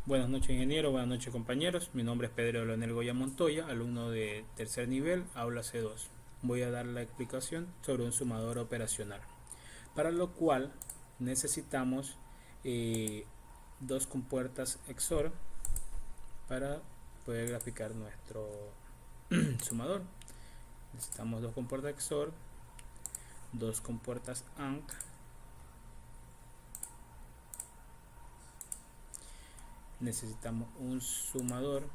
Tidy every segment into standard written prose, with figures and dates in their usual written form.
Buenas noches, ingeniero. Buenas noches, compañeros. Mi nombre es Pedro Leonel Goya Montoya, alumno de tercer nivel, aula C2. Voy a dar la explicación sobre un sumador operacional, para lo cual necesitamos dos compuertas XOR para poder graficar nuestro sumador. Necesitamos dos compuertas XOR, dos compuertas AND, necesitamos un sumador,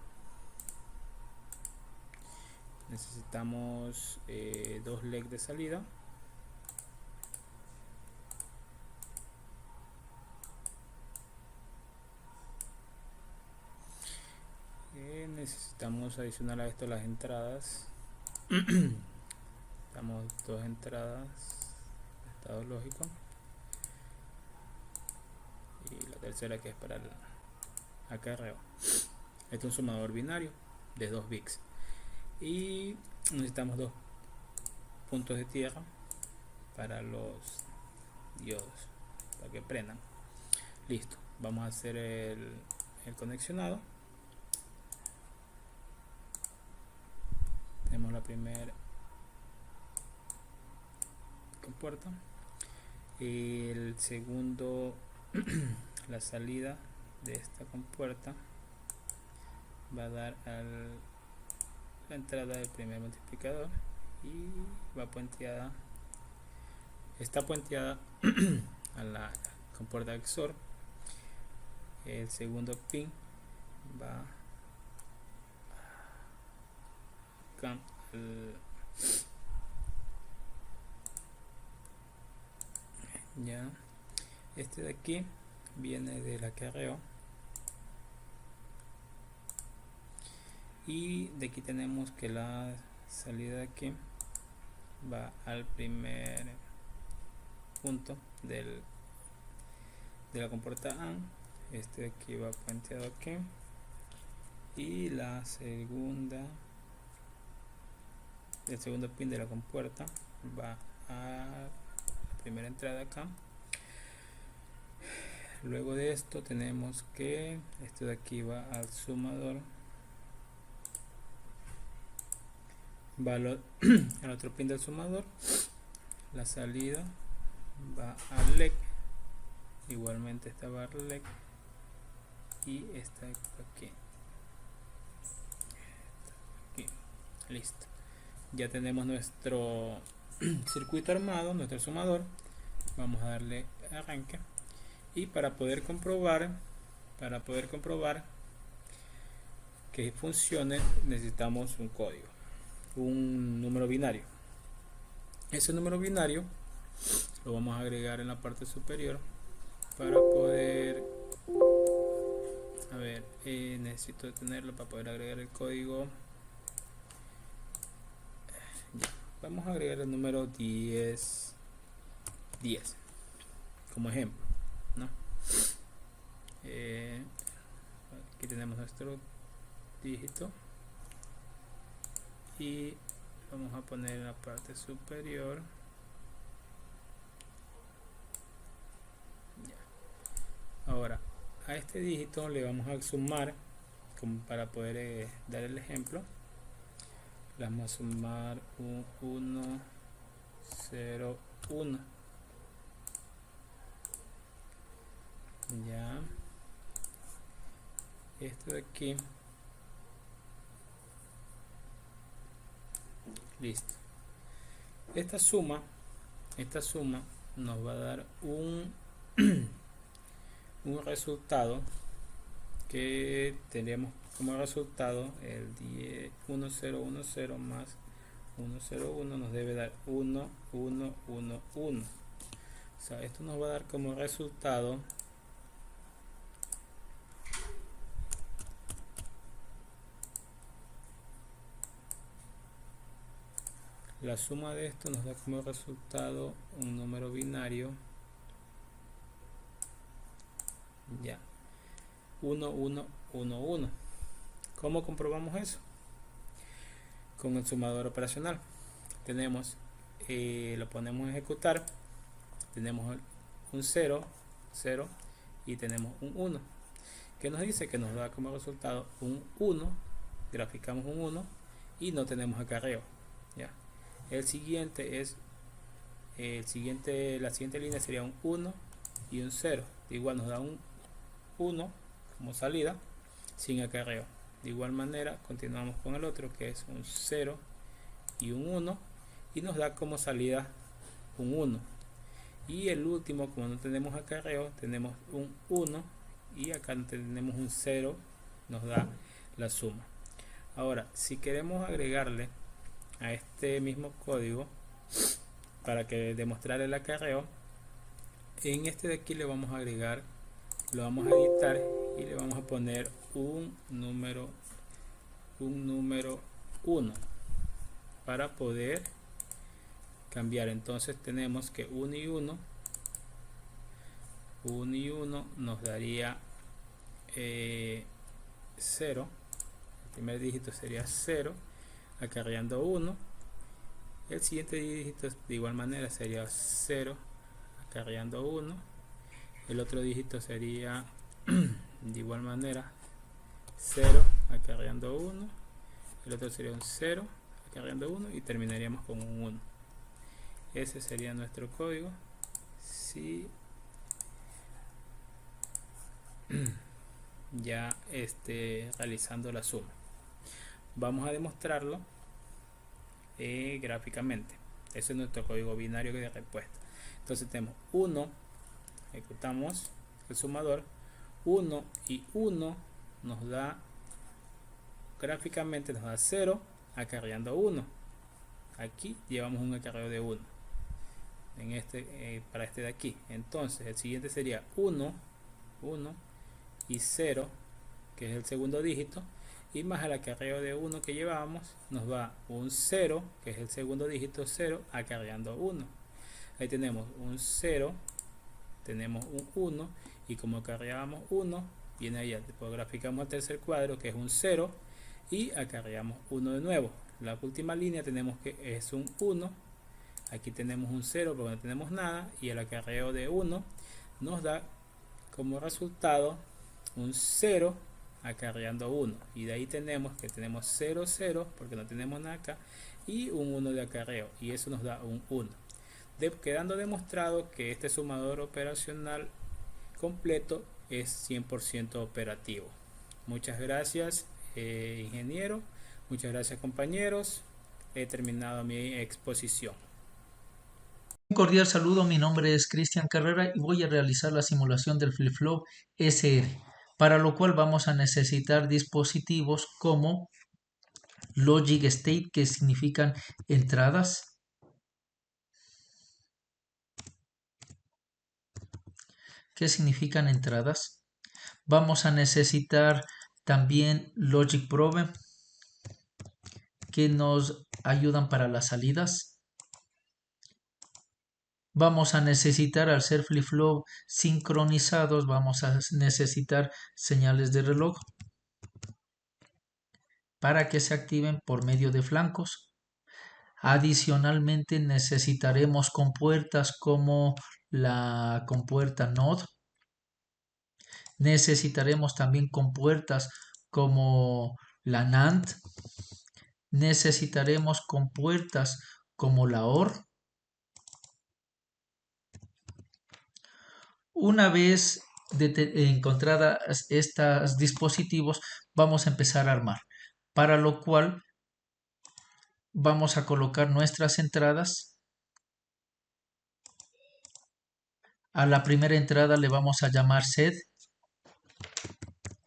necesitamos dos LEDs de salida, necesitamos adicionar a esto las entradas. Damos dos entradas de estado lógico y la tercera que es para el acarreo. Este es un sumador binario de 2 bits y necesitamos dos puntos de tierra para los diodos para que prendan. Listo, vamos a hacer el conexionado. Tenemos la primera compuerta, el segundo la salida de esta compuerta va a dar a la entrada del primer multiplicador y va puenteada, está puenteada a la compuerta XOR. El segundo pin va con ya este de aquí viene del acarreo y de aquí tenemos que la salida de aquí va al primer punto de la compuerta AND. Este de aquí va puenteado aquí y la segunda, el segundo pin de la compuerta va a la primera entrada acá. Luego de esto tenemos que esto de aquí va al sumador, va al otro pin del sumador, la salida va al LED, igualmente esta va al LED y esta aquí. Listo, ya tenemos nuestro circuito armado, nuestro sumador. Vamos a darle arranque y para poder comprobar que funcione necesitamos un código, un número binario. Ese número binario lo vamos a agregar en la parte superior para poder, a ver, necesito tenerlo para poder agregar el código. Ya, vamos a agregar el número 10 como ejemplo, ¿no? Aquí tenemos nuestro dígito y vamos a poner en la parte superior. Ya. Ahora a este dígito le vamos a sumar, como para poder dar el ejemplo, le vamos a sumar un 1, 0, 1. Ya, esto de aquí, listo. Esta suma nos va a dar un un resultado que tendríamos como resultado el 101010 más 101 nos debe dar 1111. O sea, esto nos va a dar como resultado la suma de esto nos da como resultado un número binario, ya, 1111. ¿Cómo comprobamos eso? Con el sumador operacional. Tenemos, lo ponemos a ejecutar, tenemos un 0, 0 y tenemos un 1. que nos dice que nos da como resultado un 1, graficamos un 1 y no tenemos acarreo. ¿Ya? El siguiente es la siguiente línea sería un 1 y un 0. Igual nos da un 1 como salida sin acarreo. De igual manera continuamos con el otro que es un 0 y un 1 y nos da como salida un 1. Y el último, como no tenemos acarreo, tenemos un 1 y acá tenemos un 0, nos da la suma. Ahora, si queremos agregarle a este mismo código para que demostrar el acarreo, en este de aquí le vamos a agregar, lo vamos a editar y le vamos a poner un número 1 para poder cambiar. Entonces tenemos que 1 y 1 nos daría 0. El primer dígito sería 0 acarreando 1. El siguiente dígito de igual manera sería 0 acarreando 1. El otro dígito sería de igual manera 0 acarreando 1. El otro sería un 0 acarreando 1 y terminaríamos con un 1. Ese sería nuestro código. Si ya realizando la suma, vamos a demostrarlo gráficamente. Ese es nuestro código binario de respuesta. Entonces tenemos 1, ejecutamos el sumador, 1 y 1 nos da gráficamente, nos da 0 acarreando 1. Aquí llevamos un acarreo de 1 en para este de aquí. Entonces el siguiente sería 1 y 0, que es el segundo dígito, y más el acarreo de 1 que llevamos, nos va un 0, que es el segundo dígito, 0 acarreando 1. Ahí tenemos un 0, tenemos un 1, y como acarreamos 1, viene allá, después graficamos el tercer cuadro, que es un 0, y acarreamos 1 de nuevo. La última línea tenemos que es un 1, aquí tenemos un 0 porque no tenemos nada, y el acarreo de 1 nos da como resultado un 0 acarreando 1, y de ahí tenemos que tenemos 0, 0 porque no tenemos nada acá, y un 1 de acarreo, y eso nos da un 1, quedando demostrado que este sumador operacional completo es 100% operativo. Muchas gracias, ingeniero. Muchas gracias, compañeros. He terminado mi exposición. Un cordial saludo, mi nombre es Cristian Carrera y voy a realizar la simulación del flip-flop SR, para lo cual vamos a necesitar dispositivos como Logic State, que significan entradas, Vamos a necesitar también Logic Probe, que nos ayudan para las salidas. Vamos a necesitar, al ser flip-flop sincronizados, vamos a necesitar señales de reloj para que se activen por medio de flancos. Adicionalmente necesitaremos compuertas como la compuerta NOT. Necesitaremos también compuertas como la NAND. Necesitaremos compuertas como la OR. Una vez encontradas estos dispositivos, vamos a empezar a armar, para lo cual vamos a colocar nuestras entradas. A la primera entrada le vamos a llamar set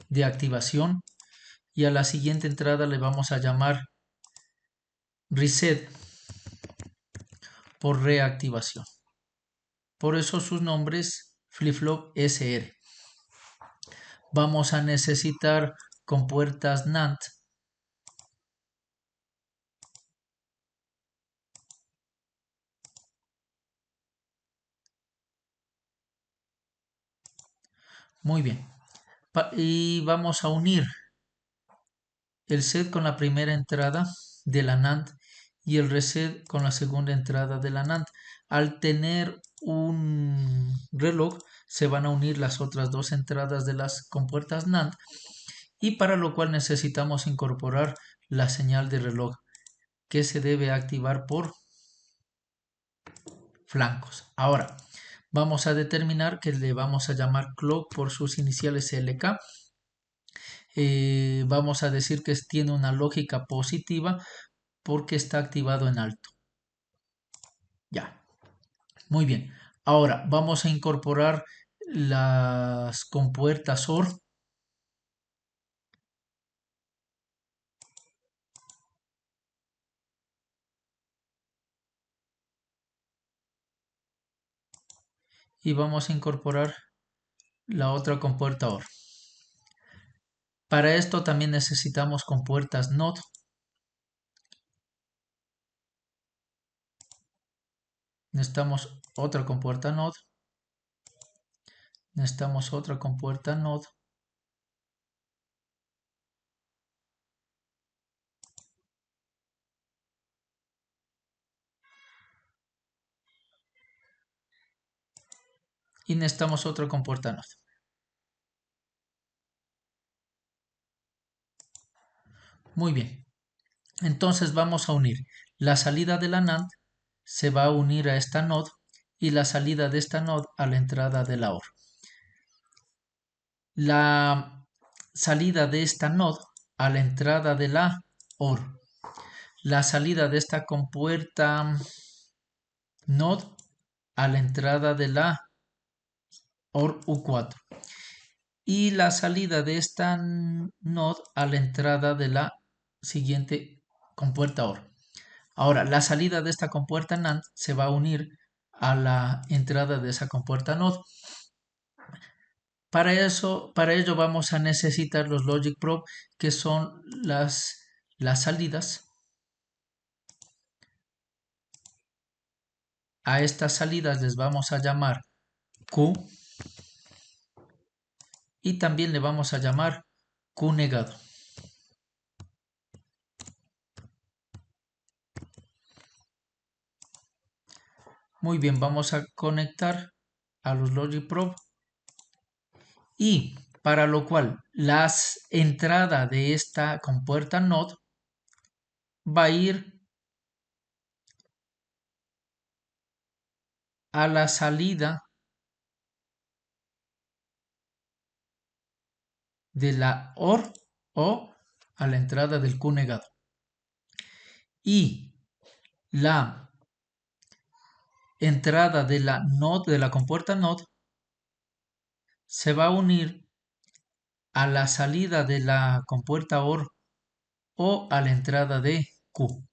de activación y a la siguiente entrada le vamos a llamar reset por reactivación. Por eso sus nombres flip-flop SR. Vamos a necesitar compuertas NAND. Muy bien. Y vamos a unir el set con la primera entrada de la NAND y el reset con la segunda entrada de la NAND. Al tener un reloj se van a unir las otras dos entradas de las compuertas NAND, y para lo cual necesitamos incorporar la señal de reloj, que se debe activar por flancos. Ahora vamos a determinar que le vamos a llamar clock por sus iniciales LK. Vamos a decir que tiene una lógica positiva porque está activado en alto. Ya, muy bien. Ahora vamos a incorporar las compuertas OR. Y vamos a incorporar la otra compuerta OR. Para esto también necesitamos compuertas NOT. Necesitamos otra compuerta NOT. Necesitamos otra compuerta NOT. Y necesitamos otra compuerta NOT. Muy bien. Entonces vamos a unir la salida de la NAND, se va a unir a esta NOT, y la salida de esta NOT a la entrada de la OR. La salida de esta NOT a la entrada de la OR. La salida de esta compuerta NOT a la entrada de la OR U4. Y la salida de esta NOT a la entrada de la siguiente compuerta OR. Ahora, la salida de esta compuerta NAND se va a unir a la entrada de esa compuerta NOT. Para ello vamos a necesitar los logic probe, que son las salidas. A estas salidas les vamos a llamar Q, y también le vamos a llamar Q negado. Muy bien, vamos a conectar a los logic probe, y para lo cual la entrada de esta compuerta NOT va a ir a la salida de la OR o a la entrada del Q negado. Y la entrada de la NOT, de la compuerta NOT, se va a unir a la salida de la compuerta OR o a la entrada de Q.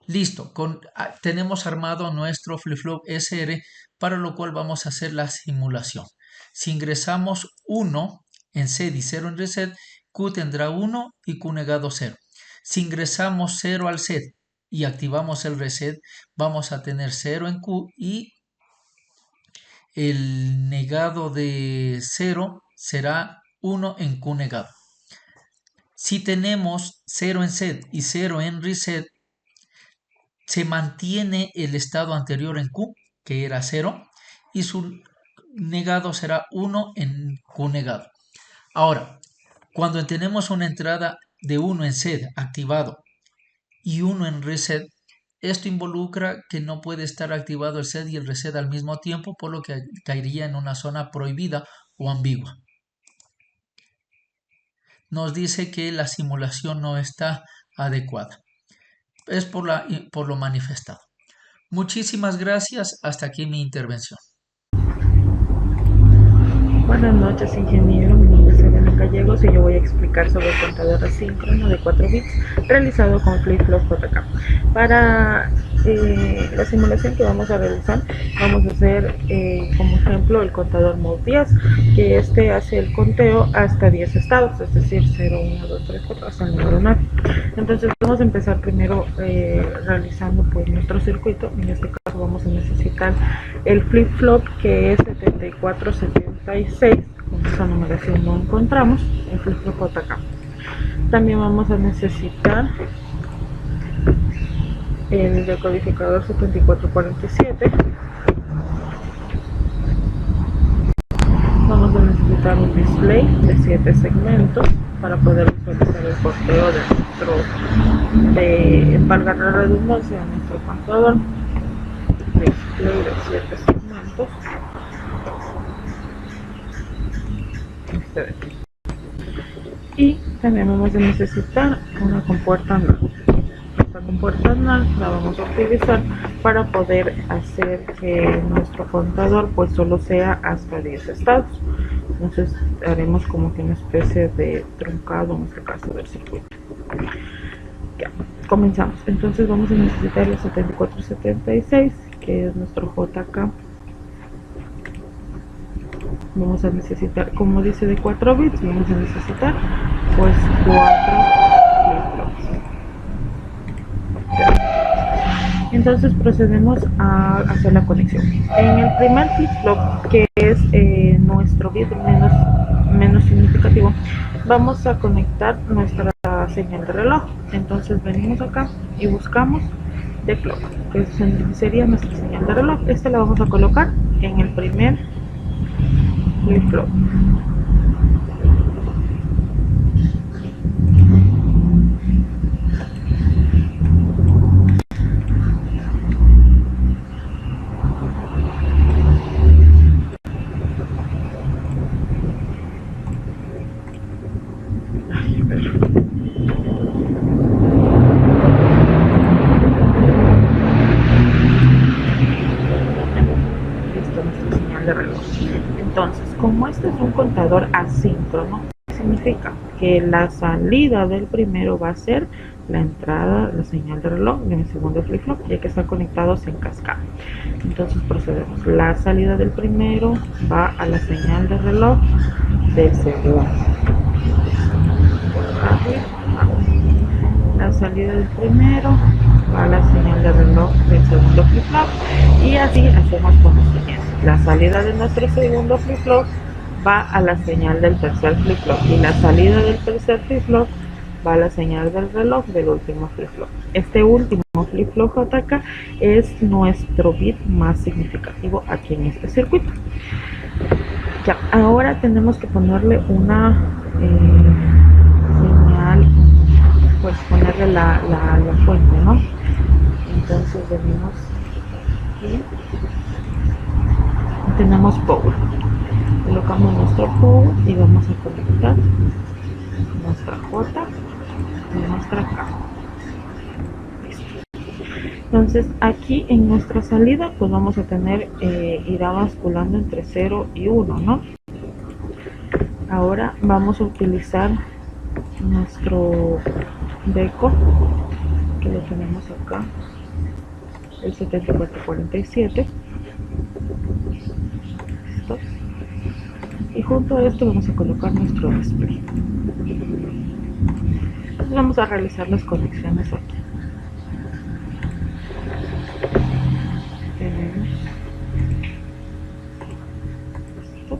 Listo, tenemos armado nuestro flip-flop SR, para lo cual vamos a hacer la simulación. Si ingresamos 1 en SED y 0 en reset, Q tendrá 1 y Q negado 0. Si ingresamos 0 al SED y activamos el reset, vamos a tener 0 en Q y el negado de 0 será 1 en Q negado. Si tenemos 0 en SED y 0 en reset, se mantiene el estado anterior en Q, que era 0, y su negado será 1 en Q negado. Ahora, cuando tenemos una entrada de 1 en SED activado y 1 en reset, esto involucra que no puede estar activado el SED y el reset al mismo tiempo, por lo que caería en una zona prohibida o ambigua. Nos dice que la simulación no está adecuada. Es por lo manifestado. Muchísimas gracias. Hasta aquí mi intervención. Buenas noches, ingeniero. Mi nombre es Elena Gallegos y yo voy a explicar sobre el contador asíncrono de 4 bits realizado con flip-flop JK. Para la simulación que vamos a realizar, vamos a hacer como ejemplo el contador mode 10, que hace el conteo hasta 10 estados, es decir, 0, 1, 2, 3, 4 hasta el número 9. Entonces vamos a empezar primero realizando pues nuestro circuito. En este caso vamos a necesitar el flip-flop, que es 7476, con esa numeración lo encontramos, el flip-flop JK. También vamos a necesitar el decodificador 7447. Vamos a necesitar un display de 7 segmentos para poder visualizar el porteo de nuestro, valga la redundancia, de nuestro contador. Display de 7 segmentos. Y también vamos a necesitar una compuerta NAND. Esta compuerta NAND la vamos a utilizar para poder hacer que nuestro contador pues solo sea hasta 10 estados. Entonces haremos como que una especie de truncado, en este caso, del circuito. Ya, comenzamos. Entonces vamos a necesitar el 7476, que es nuestro JK. Vamos a necesitar, como dice, de 4 bits, vamos a necesitar pues 4 flip-flops. Entonces procedemos a hacer la conexión. En el primer flip-flop, que es nuestro bit menos significativo, vamos a conectar nuestra señal de reloj. Entonces venimos acá y buscamos the clock, que sería nuestra señal de reloj. Esta la vamos a colocar en el primer flip-flop. Entonces, como este es un contador asíncrono, significa que la salida del primero va a ser la entrada, la señal de reloj de mi segundo flip-flop, ya que están conectados en cascada. Entonces procedemos. La salida del primero va a la señal de reloj del segundo. La salida del primero va a la señal de reloj del segundo flip-flop, y así hacemos con los siguientes. La salida de nuestro segundo flip-flop va a la señal del tercer flip-flop, y la salida del tercer flip-flop va a la señal del reloj del último flip-flop. Este último flip-flop JK es nuestro bit más significativo aquí en este circuito. Ya, ahora tenemos que ponerle una señal, pues ponerle la fuente, ¿no? Entonces venimos y tenemos power. Colocamos nuestro power y vamos a conectar nuestra J y nuestra K. Listo. Entonces aquí en nuestra salida pues vamos a tener, irá basculando entre 0 y 1, ¿no? Ahora vamos a utilizar nuestro deco, que lo tenemos acá, el 7447. Listo. Y junto a esto vamos a colocar nuestro display. Entonces vamos a realizar las conexiones aquí. Tenemos esto.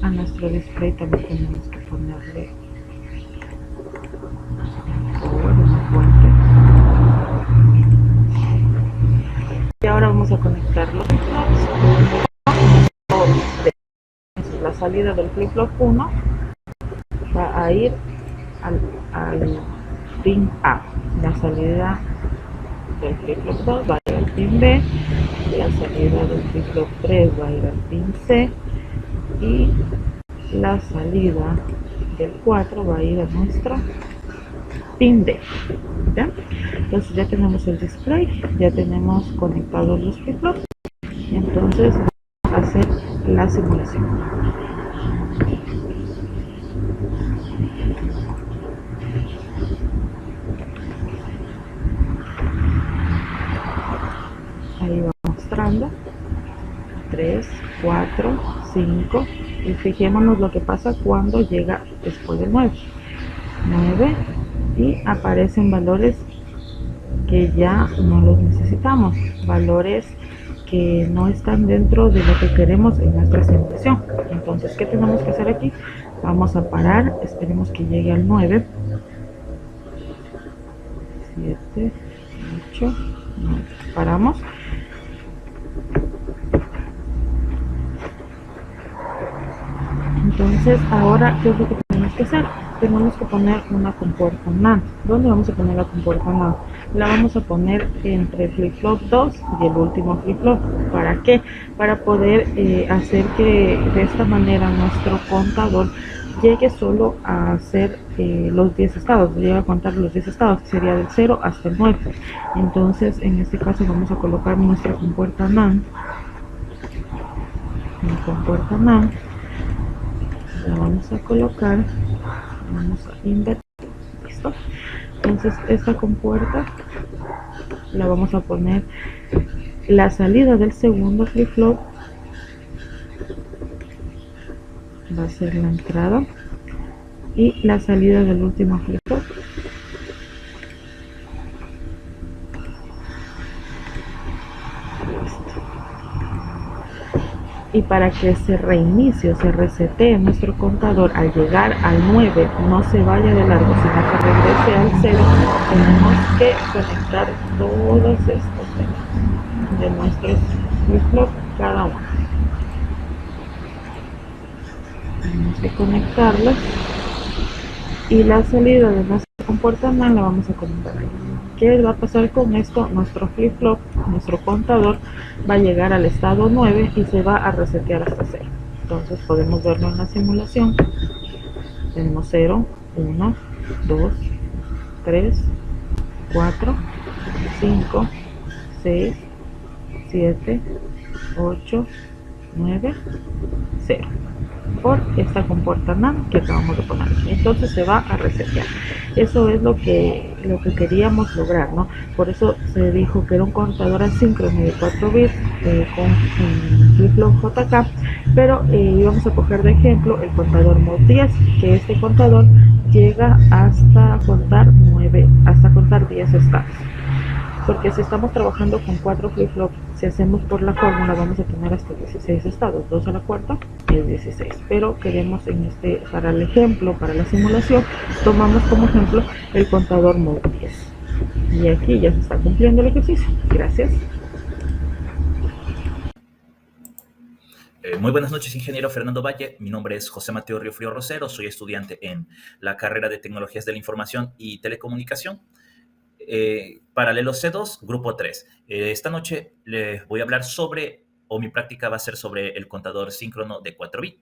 A nuestro display también tenemos que ponerle una fuente. Y ahora vamos a conectar los flip-flops. La salida del flip-flop 1 va a ir al pin A. La salida del flip-flop 2 va a ir al pin B. La salida del flip-flop 3 va a ir al pin C. Y la salida del 4 va a ir a nuestro pin D. ¿Ya? Entonces ya tenemos el display, ya tenemos conectados los flip-flops, y entonces vamos a hacer la simulación. Ahí va mostrando 3, 4, 5, y fijémonos lo que pasa cuando llega después del 9. 9, y aparecen valores que ya no los necesitamos, valores que no están dentro de lo que queremos en nuestra simulación. Entonces, ¿qué tenemos que hacer aquí? Vamos a parar, esperemos que llegue al 9, 7, 8, 9. Paramos. Entonces, ahora, ¿qué es lo que tenemos que hacer? Tenemos que poner una compuerta NAND. ¿Dónde vamos a poner la compuerta NAND? La vamos a poner entre el flip-flop 2 y el último flip-flop. ¿Para qué? Para poder hacer que de esta manera nuestro contador llegue solo a hacer los 10 estados, llegue a contar los 10 estados, que sería del 0 hasta el 9. Entonces, en este caso vamos a colocar nuestra compuerta NAND. La compuerta NAND la vamos a colocar, vamos a invertir, listo. Entonces esta compuerta la vamos a poner, la salida del segundo flip-flop va a ser la entrada y la salida del último flip-flop y para que se reinicie o se resetee nuestro contador al llegar al 9, no se vaya de largo, sino que regrese al 0, tenemos que conectar todos estos de nuestros flip-flops, cada uno. Tenemos que conectarlos y la salida de nuestra compuerta NAND la vamos a conectar ahí. ¿Qué va a pasar con esto? Nuestro flip-flop, nuestro contador, va a llegar al estado 9 y se va a resetear hasta 0. Entonces podemos verlo en la simulación. Tenemos 0, 1, 2, 3, 4, 5, 6, 7, 8, 9, 0. Por esta compuerta NAND que acabamos de poner. Entonces se va a resetear. Eso es lo que queríamos lograr, ¿no? Por eso se dijo que era un contador asíncrono de 4 bits con flip-flop JK, pero íbamos a coger de ejemplo el contador Mode 10, que este contador llega hasta contar 9, hasta contar 10 estados. Porque si estamos trabajando con 4 flip-flops, si hacemos por la fórmula vamos a tener hasta 16 estados, 2 a la cuarta es 16, pero queremos para el ejemplo, para la simulación, tomamos como ejemplo el contador Mode 10 y aquí ya se está cumpliendo el ejercicio. Gracias. Muy buenas noches, ingeniero Fernando Valle. Mi nombre es José Mateo Riofrío Rosero, soy estudiante en la carrera de Tecnologías de la Información y Telecomunicación. Paralelo C2, grupo 3. Esta noche les voy a hablar mi práctica va a ser sobre el contador síncrono de 4 bits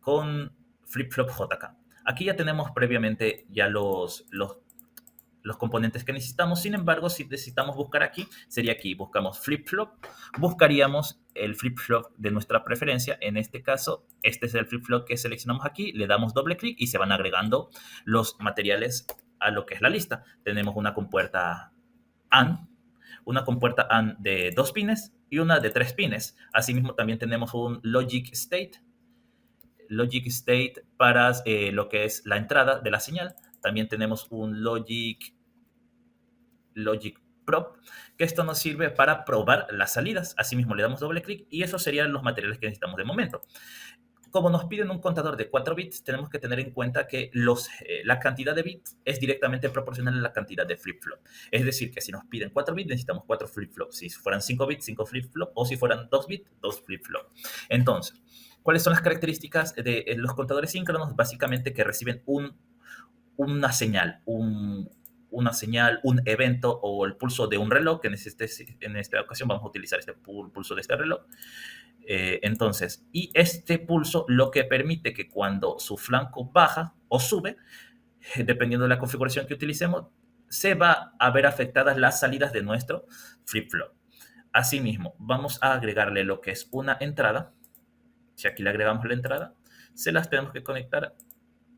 con flip-flop JK. Aquí ya tenemos previamente ya los componentes que necesitamos. Sin embargo, si necesitamos buscar aquí, sería aquí. Buscamos flip-flop, buscaríamos el flip-flop de nuestra preferencia. En este caso, este es el flip-flop que seleccionamos aquí. Le damos doble clic y se van agregando los materiales a lo que es la lista. Tenemos una compuerta AND, de 2 pines y una de 3 pines. Asimismo, también tenemos un Logic State para lo que es la entrada de la señal. También tenemos un Logic Prop, que esto nos sirve para probar las salidas. Asimismo, le damos doble clic y esos serían los materiales que necesitamos de momento. Como nos piden un contador de 4 bits, tenemos que tener en cuenta que la cantidad de bits es directamente proporcional a la cantidad de flip-flop. Es decir, que si nos piden 4 bits, necesitamos 4 flip-flops. Si fueran 5 bits, 5 flip-flops. O si fueran 2 bits, 2 flip-flops. Entonces, ¿cuáles son las características de los contadores síncronos? Básicamente que reciben una señal, un evento o el pulso de un reloj, que en esta ocasión vamos a utilizar este pulso de este reloj. Entonces, y este pulso lo que permite que cuando su flanco baja o sube, dependiendo de la configuración que utilicemos, se va a ver afectadas las salidas de nuestro flip-flop. Asimismo, vamos a agregarle lo que es una entrada. Si aquí le agregamos la entrada, se las tenemos que conectar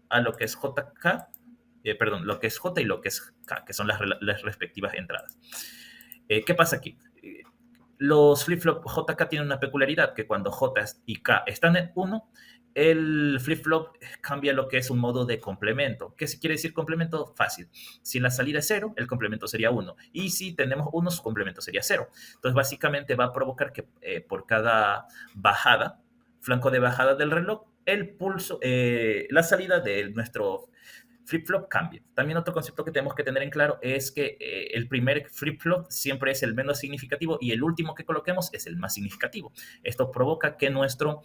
a lo que es JK, lo que es J y lo que es K, que son las respectivas entradas. ¿Qué pasa aquí? Los flip-flop JK tienen una peculiaridad, que cuando J y K están en 1, el flip-flop cambia lo que es un modo de complemento. ¿Qué quiere decir complemento? Fácil. Si la salida es 0, el complemento sería 1. Y si tenemos 1, su complemento sería 0. Entonces, básicamente va a provocar que por cada bajada, flanco de bajada del reloj, el pulso, la salida de nuestro flip-flop cambia. También otro concepto que tenemos que tener en claro es que el primer flip-flop siempre es el menos significativo y el último que coloquemos es el más significativo. Esto provoca que nuestro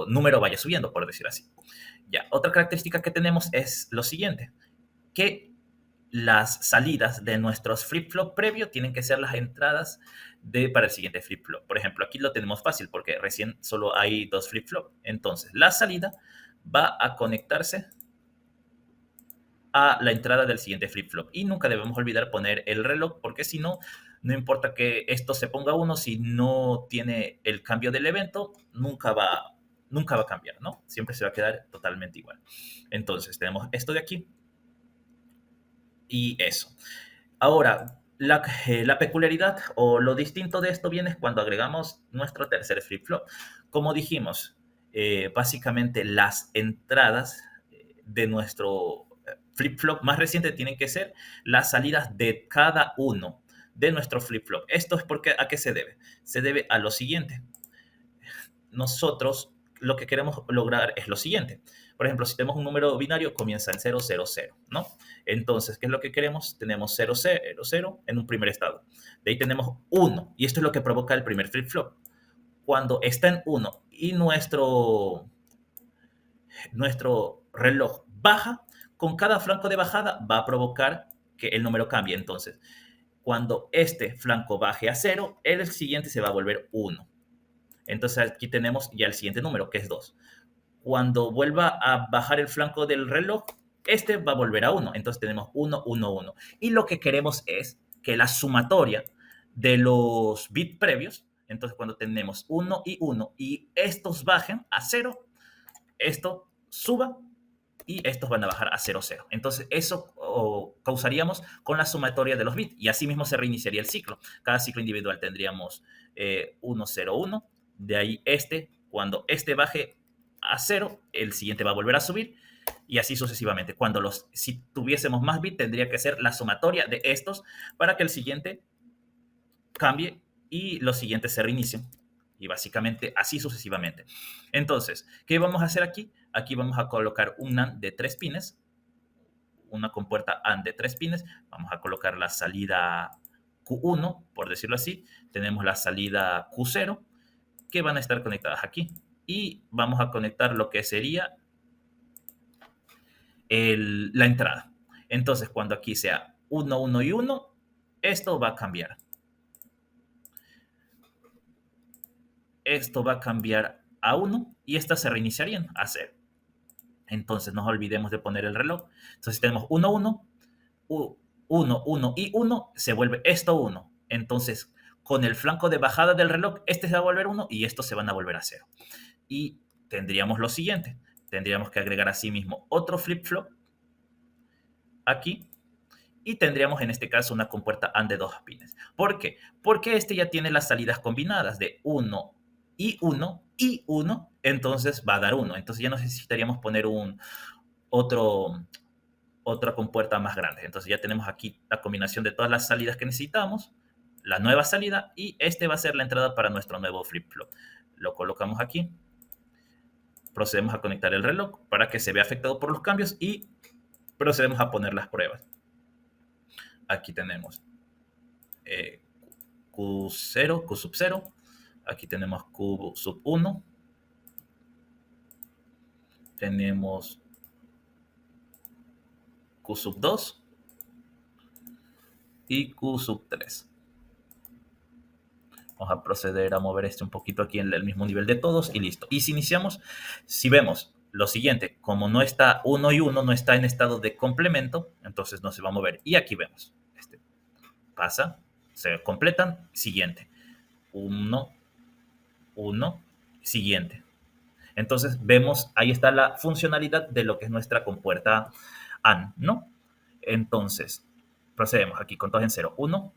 número vaya subiendo, por decir así. Ya, otra característica que tenemos es lo siguiente, que las salidas de nuestros flip-flop previo tienen que ser las entradas para el siguiente flip-flop. Por ejemplo, aquí lo tenemos fácil porque recién solo hay 2 flip-flop. Entonces, la salida va a conectarse a la entrada del siguiente flip-flop. Y nunca debemos olvidar poner el reloj, porque si no, no importa que esto se ponga 1, si no tiene el cambio del evento, nunca va a cambiar, ¿no? Siempre se va a quedar totalmente igual. Entonces, tenemos esto de aquí y eso. Ahora, la peculiaridad o lo distinto de esto viene cuando agregamos nuestro tercer flip-flop. Como dijimos, básicamente las entradas de nuestro flip-flop más reciente tienen que ser las salidas de cada uno de nuestro flip-flop. Esto es porque, ¿a qué se debe? Se debe a lo siguiente. Nosotros lo que queremos lograr es lo siguiente. Por ejemplo, si tenemos un número binario, comienza en 0, 0, 0, ¿no? Entonces, ¿qué es lo que queremos? Tenemos 0, 0, 0 en un primer estado. De ahí tenemos 1, y esto es lo que provoca el primer flip-flop. Cuando está en 1 y nuestro reloj baja, con cada flanco de bajada va a provocar que el número cambie. Entonces, cuando este flanco baje a 0, el siguiente se va a volver 1. Entonces, aquí tenemos ya el siguiente número, que es 2. Cuando vuelva a bajar el flanco del reloj, este va a volver a 1. Entonces, tenemos 1, 1, 1. Y lo que queremos es que la sumatoria de los bits previos, entonces cuando tenemos 1 y estos bajen a 0, esto suba y estos van a bajar a 0, 0. Entonces, eso causaríamos con la sumatoria de los bits y así mismo se reiniciaría el ciclo. Cada ciclo individual tendríamos 1, 0, 1. De ahí cuando este baje a 0, el siguiente va a volver a subir y así sucesivamente. Si tuviésemos más bits, tendría que ser la sumatoria de estos para que el siguiente cambie y los siguientes se reinicien. Y básicamente así sucesivamente. Entonces, ¿qué vamos a hacer aquí? Aquí vamos a colocar un NAND de 3 pines, una compuerta AND de 3 pines. Vamos a colocar la salida Q1, por decirlo así. Tenemos la salida Q0, que van a estar conectadas aquí. Y vamos a conectar lo que sería la entrada. Entonces, cuando aquí sea 1, 1 y 1, esto va a cambiar. Esto va a cambiar a 1 y estas se reiniciarían a 0. Entonces, no olvidemos de poner el reloj. Entonces, tenemos 1, 1, 1, 1 y 1, se vuelve esto 1. Entonces, con el flanco de bajada del reloj, este se va a volver 1 y estos se van a volver a 0. Y tendríamos lo siguiente. Tendríamos que agregar así mismo otro flip-flop aquí. Y tendríamos en este caso una compuerta AND de 2 pines. ¿Por qué? Porque este ya tiene las salidas combinadas de 1 y 1 y 1. Entonces va a dar 1. Entonces ya no necesitaríamos poner otra compuerta más grande. Entonces ya tenemos aquí la combinación de todas las salidas que necesitamos, la nueva salida, y este va a ser la entrada para nuestro nuevo flip-flop. Lo colocamos aquí. Procedemos a conectar el reloj para que se vea afectado por los cambios y procedemos a poner las pruebas. Aquí tenemos Q0, Q sub 0. Aquí tenemos Q sub 1. Tenemos Q sub 2 y Q sub 3. Vamos a proceder a mover este un poquito aquí en el mismo nivel de todos y listo. Y si iniciamos, si vemos lo siguiente, como no está 1 y 1, no está en estado de complemento, entonces no se va a mover. Y aquí vemos, pasa, se completan, siguiente. 1, 1, siguiente. Entonces vemos, ahí está la funcionalidad de lo que es nuestra compuerta AND, ¿no? Entonces, procedemos aquí con todos en 0. 1.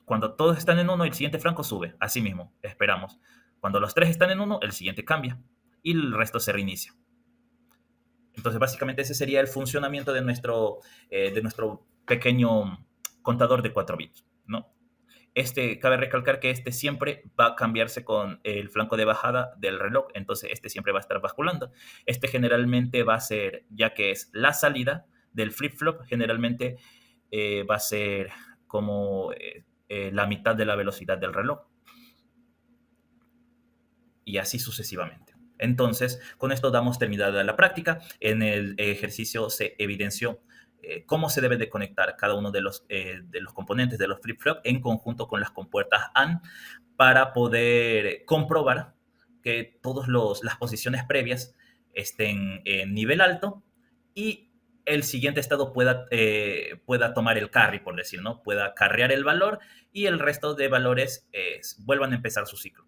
Cuando todos están en 1, el siguiente flanco sube. Así mismo, esperamos. Cuando los tres están en 1, el siguiente cambia y el resto se reinicia. Entonces, básicamente ese sería el funcionamiento de nuestro pequeño contador de 4 bits, ¿no? Cabe recalcar que este siempre va a cambiarse con el flanco de bajada del reloj, entonces este siempre va a estar basculando. Este generalmente va a ser, ya que es la salida del flip-flop, generalmente va a ser como la mitad de la velocidad del reloj y así sucesivamente. Entonces, con esto damos terminada la práctica. En el ejercicio se evidenció cómo se debe de conectar cada uno de los componentes de los flip-flop en conjunto con las compuertas AND para poder comprobar que todas las posiciones previas estén en nivel alto y el siguiente estado pueda tomar el carry, por decir, ¿no? Pueda carrear el valor y el resto de valores vuelvan a empezar su ciclo.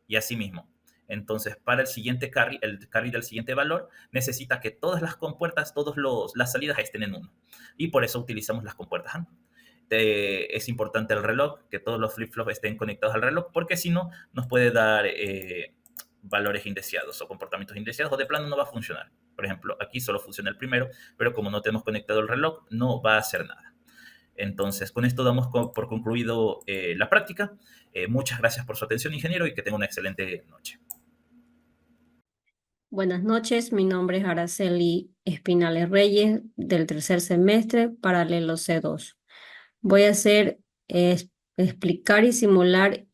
Y así mismo. Entonces, para el carry del siguiente valor, necesita que todas las compuertas, todas las salidas estén en 1. Y por eso utilizamos las compuertas AND. Es importante el reloj, que todos los flip-flops estén conectados al reloj, porque si no, nos puede dar valores indeseados o comportamientos indeseados, o de plano no va a funcionar. Por ejemplo, aquí solo funciona el primero, pero como no tenemos conectado el reloj, no va a hacer nada. Entonces, con esto damos por concluido la práctica. Muchas gracias por su atención, ingeniero, y que tenga una excelente noche. Buenas noches, mi nombre es Araceli Espinales Reyes del tercer semestre, paralelo C2. Voy a explicar y simular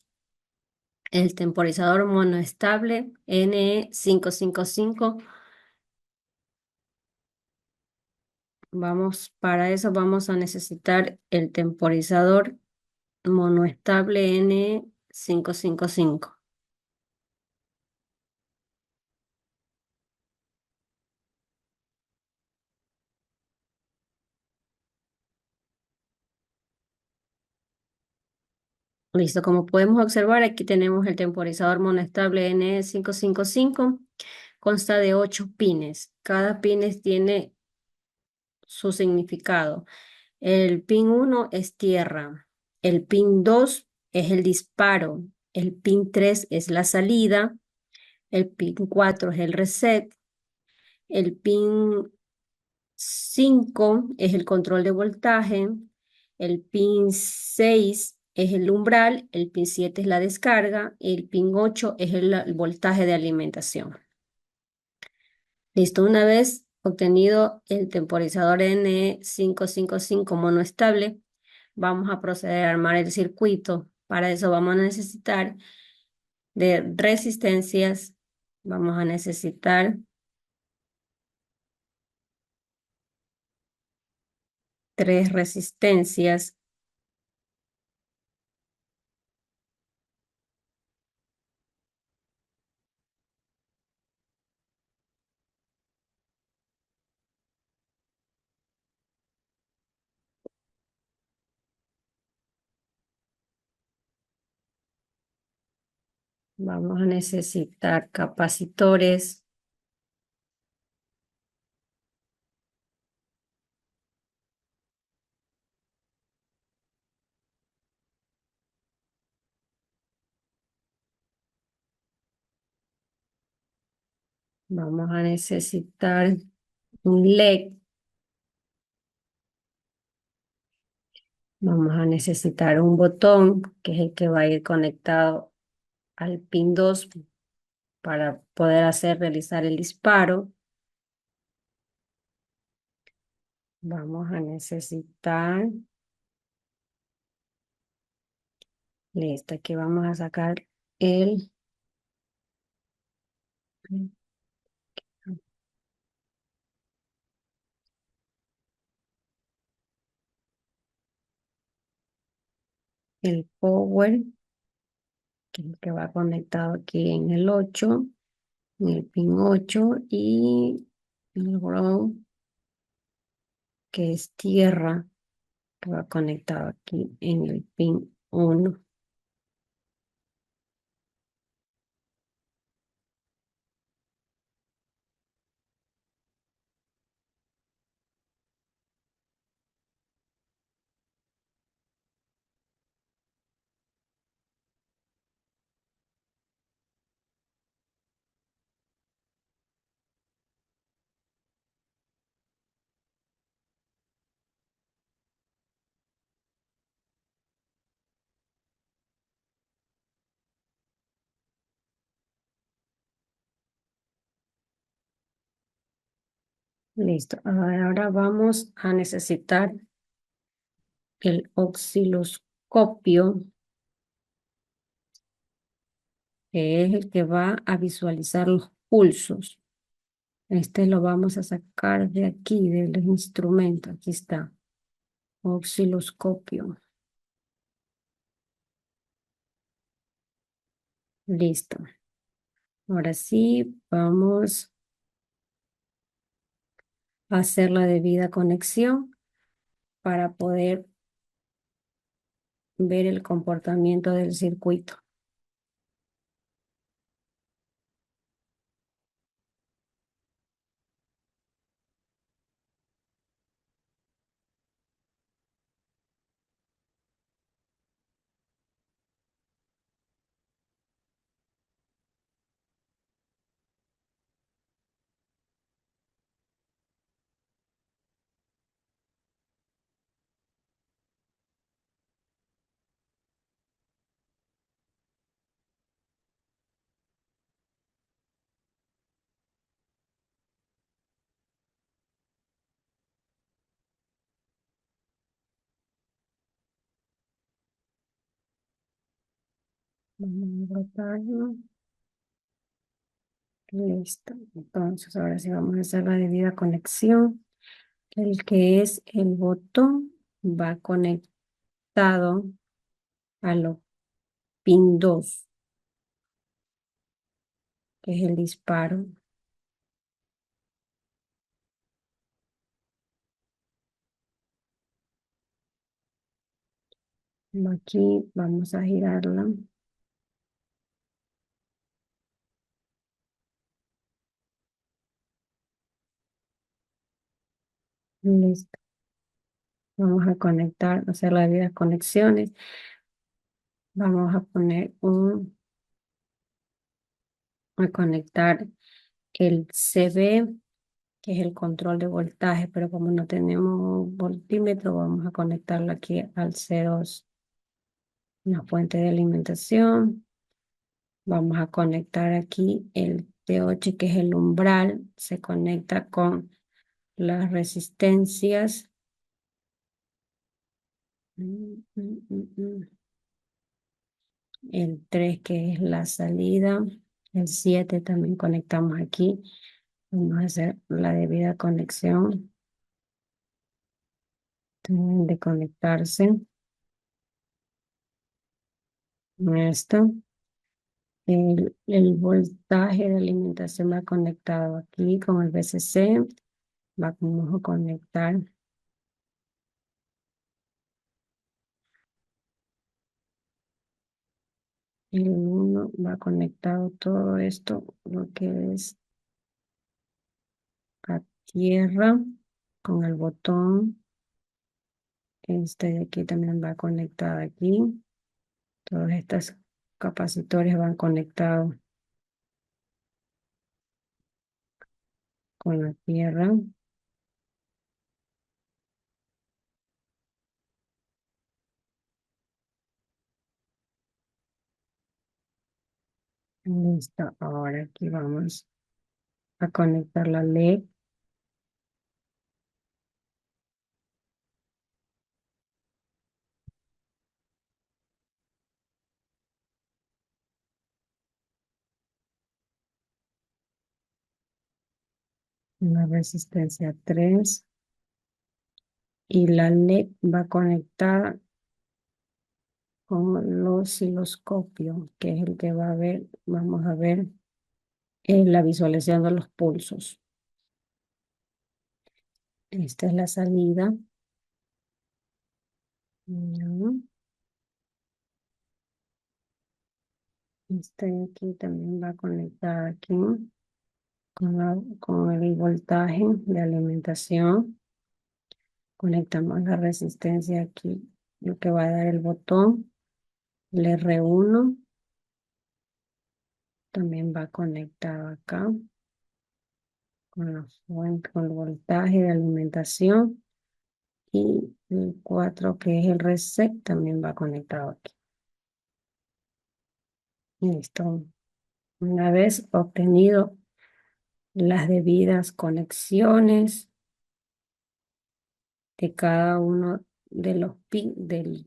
el temporizador monoestable NE555. Para eso vamos a necesitar el temporizador monoestable NE555. Listo, como podemos observar, aquí tenemos el temporizador monoestable NE555. Consta de 8 pines. Cada pines tiene su significado. El pin 1 es tierra. El pin 2 es el disparo. El pin 3 es la salida. El pin 4 es el reset. El pin 5 es el control de voltaje. El pin 6 es el umbral. El pin 7 es la descarga. El pin 8 es el voltaje de alimentación. Listo, una vez obtenido el temporizador NE555 monoestable, vamos a proceder a armar el circuito. Para eso vamos a necesitar de resistencias. Vamos a necesitar 3 resistencias. Vamos a necesitar capacitores. Vamos a necesitar un LED. Vamos a necesitar un botón, que es el que va a ir conectado al pin 2 para poder realizar el disparo. Vamos a necesitar, listo, aquí vamos a sacar el power, que es el que va conectado aquí en el 8, en el pin 8, y el ground, que es tierra, que va conectado aquí en el pin 1. Listo. Ahora vamos a necesitar el osciloscopio, que es el que va a visualizar los pulsos. Este lo vamos a sacar de aquí, del instrumento. Aquí está. Osciloscopio. Listo. Ahora sí, vamos a hacer la debida conexión para poder ver el comportamiento del circuito. Vamos a botarlo. Listo. Entonces, ahora sí vamos a hacer la debida conexión. El que es el botón va conectado a los pin 2, que es el disparo. Aquí vamos a girarla. Listo. Vamos a conectar, hacer las debidas conexiones. Vamos a poner a conectar el CB, que es el control de voltaje, pero como no tenemos voltímetro, vamos a conectarlo aquí al C2, una fuente de alimentación. Vamos a conectar aquí el T8, que es el umbral, se conecta con las resistencias. El 3, que es la salida. El 7 también conectamos aquí. Vamos a hacer la debida conexión. Tienen de conectarse. Esto. El voltaje de alimentación va conectado aquí con el VCC. Vamos a conectar. El 1 va conectado todo esto, lo que es a tierra, con el botón. Este de aquí también va conectado aquí. Todos estos capacitores van conectados con la tierra. Listo. Ahora aquí vamos a conectar la LED. Una resistencia 3. Y la LED va conectada con el osciloscopio, que es el que va a ver, vamos a ver la visualización de los pulsos. Esta es la salida. Ya. Este de aquí también va conectada aquí con el voltaje de alimentación. Conectamos la resistencia aquí, lo que va a dar el botón. El R1 también va conectado acá con la fuente, con el voltaje de alimentación. Y el 4, que es el reset, también va conectado aquí. Listo. Una vez obtenido las debidas conexiones, de cada uno de los pins del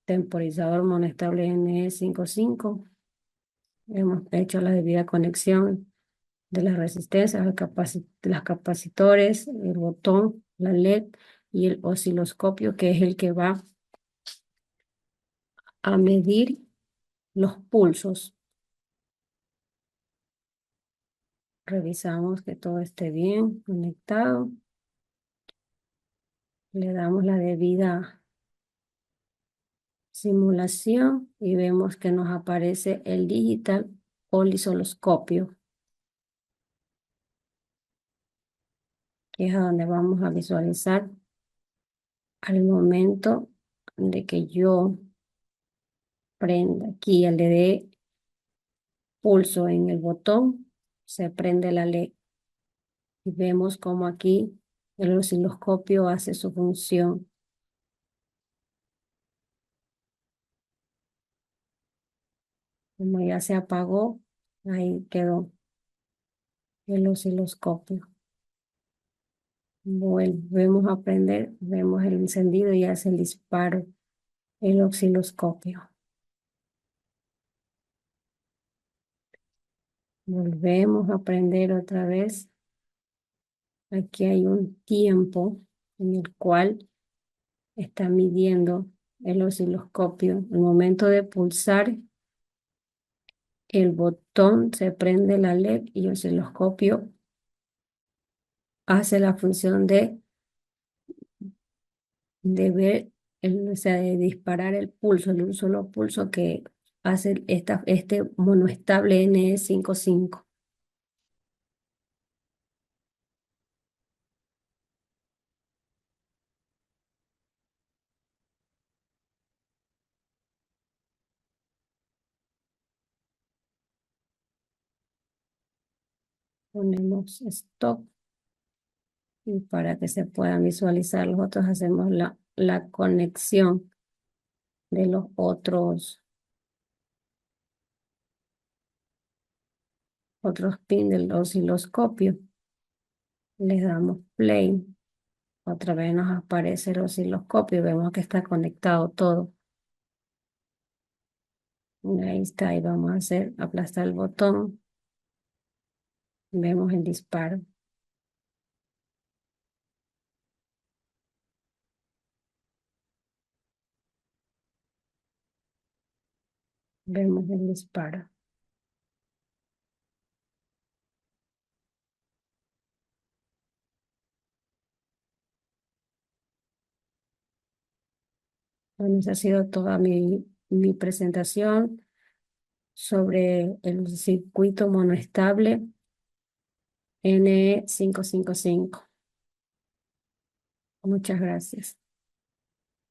temporizador monoestable NE55. Hemos hecho la debida conexión de las resistencias, las capacitores, el botón, la LED y el osciloscopio, que es el que va a medir los pulsos. Revisamos que todo esté bien conectado. Le damos la debida simulación y vemos que nos aparece el digital osciloscopio, que es a donde vamos a visualizar al momento de que yo prenda aquí, le dé pulso en el botón, se prende la LED y vemos como aquí el osciloscopio hace su función. Como ya se apagó, ahí quedó el osciloscopio. Volvemos a prender, vemos el encendido y hace el disparo el osciloscopio. Volvemos a prender otra vez. Aquí hay un tiempo en el cual está midiendo el osciloscopio. Al momento de pulsar el botón, se prende la LED y el osciloscopio hace la función de ver, o sea, de disparar el pulso, el un solo pulso que hace este monoestable NE55. Ponemos stop y para que se puedan visualizar los otros hacemos la conexión de los otros pins del osciloscopio. Les damos play. Otra vez nos aparece el osciloscopio. Vemos que está conectado todo. Ahí está. Y vamos a aplastar el botón. Vemos el disparo. Vemos el disparo. Bueno, esa ha sido toda mi presentación sobre el circuito monoestable NE555. Muchas gracias.